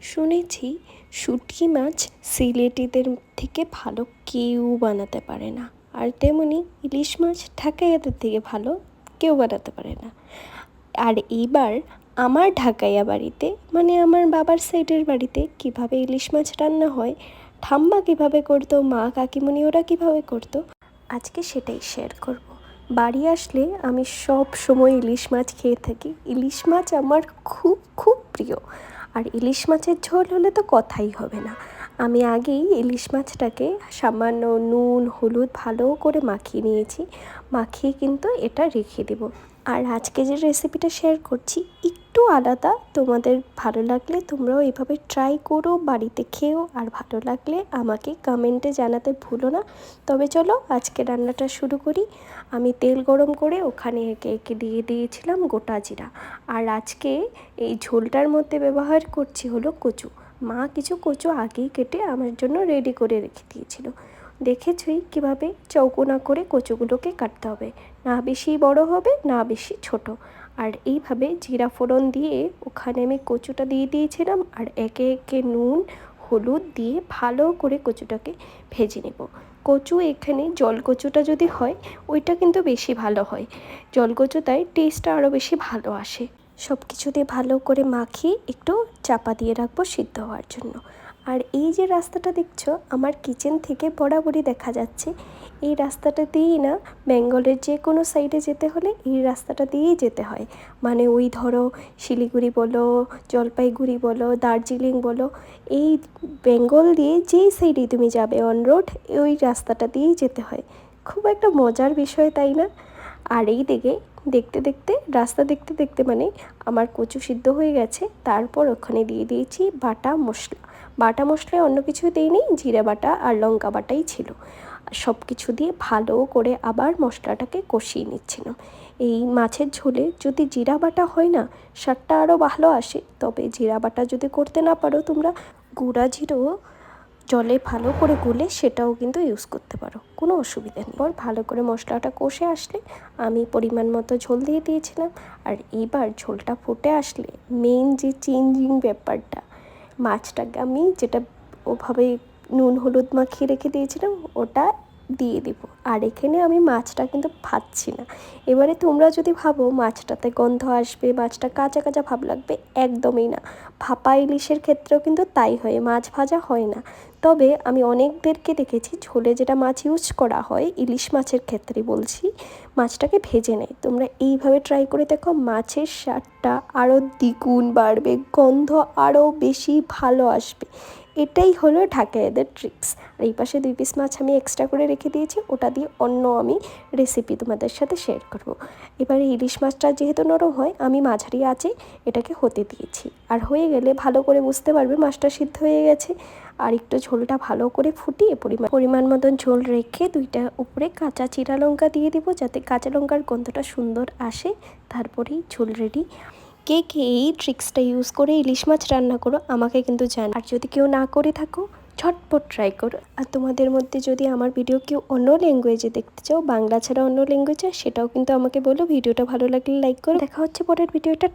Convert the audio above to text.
শুনেছি শুঁটকি মাছ সিলেটিদের থেকে ভালো কেউ বানাতে পারে না, আর তেমনি ইলিশ মাছ ঢাকাইয়াদের থেকে ভালো কেউ বানাতে পারে না। আর এইবার আমার ঢাকাইয়া বাড়িতে, মানে আমার বাবার সাইডের বাড়িতে কিভাবে ইলিশ মাছ রান্না হয়, ঠাম্মা কিভাবে করতো, মা কাকিমণি ওরা কিভাবে করতো, আজকে সেটাই শেয়ার করব। বাড়ি আসলে আমি সব সময় ইলিশ মাছ খেয়ে থাকি। ইলিশ মাছ আমার খুব খুব প্রিয়, আর ইলিশ মাছের ঝোল হলে তো কথাই হবে না। আমি আগেই ইলিশ মাছটাকে সামান্য নুন হলুদ ভালো করে মাখিয়ে নিয়েছি, মাখিয়ে কিন্তু এটা রেখে দেব। আর আজকে যে রেসিপিটা শেয়ার করছি একটু আলাদা, তোমাদের ভালো লাগলে তোমরাও এভাবে ট্রাই করো, বাড়িতে খেও, আর ভালো লাগলে আমাকে কমেন্টে জানাতে ভুলো না। তবে চলো আজকে রান্নাটা শুরু করি। আমি তেল গরম করে ওখানে একে একে দিয়ে দিয়েছিলাম গোটা জিরা। আর আজকে এই ঝোলটার মধ্যে ব্যবহার করছি হলো কচু। মা কিছু কচু আগেই কেটে আমার জন্য রেডি করে রেখে দিয়েছিল। দেখেছই কীভাবে চৌকোনা করে কচুগুলোকে কাটতে হবে, না বেশি বড় হবে না বেশি ছোট। আর এইভাবে জিরা ফোড়ন দিয়ে ওখানে আমি কচুটা দিয়ে দিয়েছিলাম, আর একে একে নুন হলুদ দিয়ে ভালো করে কচুটাকে ভেজে নেব। কচু এখানে জলকচুটা যদি হয় ওইটা কিন্তু বেশি ভালো হয়, জলকচুটায় টেস্টটা আরও বেশি ভালো আসে। সব কিছু দিয়ে ভালো করে মাখিয়ে একটু চাপা দিয়ে রাখবো সিদ্ধ হওয়ার জন্য। আর এই যে রাস্তাটা দেখছো আমার কিচেন থেকে বরাবরই দেখা যাচ্ছে, এই রাস্তাটা দিয়েই না বেঙ্গলের যে কোনো সাইডে যেতে হলে এই রাস্তাটা দিয়েই যেতে হয়। মানে ওই ধরো শিলিগুড়ি বলো, জলপাইগুড়ি বলো, দার্জিলিং বলো, এই বেঙ্গল দিয়ে যেই সাইডেই তুমি যাবে অন রোড, ওই রাস্তাটা দিয়েই যেতে হয়। খুব একটা মজার বিষয়, তাই না? আর এই দিকে দেখতে দেখতে রাস্তা দেখতে দেখতে মানে আমার কচু সিদ্ধ হয়ে গেছে। তারপর ওখানে দিয়ে দিয়েছি বাটা মশলা। বাটা মশলায় অন্য কিছু দিইনি, জিরে বাটা আর লঙ্কা বাটাই ছিল। সব কিছু দিয়ে ভালো করে আবার মশলাটাকে কষিয়ে নিচ্ছিলাম। এই মাছের ঝোলে যদি জিরা বাটা হয় না, স্বাদটা আরও ভালো আসে। তবে জিরা বাটা যদি করতে না পারো তোমরা গুঁড়া জিরো জলে ভালো করে গুলে সেটাও কিন্তু ইউজ করতে পারো, কোনো অসুবিধা নেই। এবার ভালো করে মশলাটা কষে আসলে আমি পরিমাণ মতো ঝোল দিয়ে দিয়েছিলাম। আর এবার ঝোলটা ফুটে আসলে মেইন যে চেঞ্জিং ব্যাপারটা, মাছটাকে আমি যেটা ওভাবে নুন হলুদ মাখিয়ে রেখে দিয়েছিলাম ওটা দিয়ে দেবো। আর এখানে আমি মাছটা কিন্তু ভাজছি না। এবারে তোমরা যদি ভাবো মাছটাতে গন্ধ আসবে, মাছটা কাঁচা কাঁচা ভাব লাগবে, একদমই না। ভাপা ইলিশের ক্ষেত্রেও কিন্তু তাই হয়, মাছ ভাজা হয় না। তবে আমি অনেকদেরকে দেখেছি ঝোলে যেটা মাছ ইউজ করা হয়, ইলিশ মাছের ক্ষেত্রে বলছি, মাছটাকে ভেজে নেয়। তোমরা এইভাবে ট্রাই করে দেখো, মাছের স্বাদটা আরও দ্বিগুণ বাড়বে, গন্ধ আরও বেশি ভালো আসবে। এটাই হলো ঢাকাইয়াদের ট্রিক্স। আর এই পাশে 2 পিস মাছ আমি এক্সট্রা করে রেখে দিয়েছি, ওটা দিয়ে অন্য আমি রেসিপি তোমাদের সাথে শেয়ার করব। এবারে ইলিশ মাছটা যেহেতু নরম হয়, আমি মাঝারি আঁচে এটাকে হতে দিয়েছি। আর হয়ে গেলে ভালো করে বুঝতে পারবে মাছটা সিদ্ধ হয়ে গেছে। আর একটু ঝোলটা ভালো করে ফুটিয়ে পরিমাণ মতন ঝোল রেখে 2টা উপরে কাঁচা চিরা লঙ্কা দিয়ে দিব, যাতে কাঁচা লঙ্কার গন্ধটা সুন্দর আসে। তারপরেই ঝোল রেডি। কে কে এই ট্রিক্সটা ইউজ করে ইলিশ মাছ রান্না করো আমাকে কিন্তু জান। আর যদি কেউ না করে থাকো ঝটপট ট্রাই করো। আর তোমাদের মধ্যে যদি আমার ভিডিও কেউ অন্য ল্যাঙ্গুয়েজে দেখতে চাও, বাংলা ছাড়া অন্য ল্যাঙ্গুয়েজে, সেটাও কিন্তু আমাকে বলো। ভিডিওটা ভালো লাগলে লাইক করো। দেখা হচ্ছে পরের ভিডিওটা।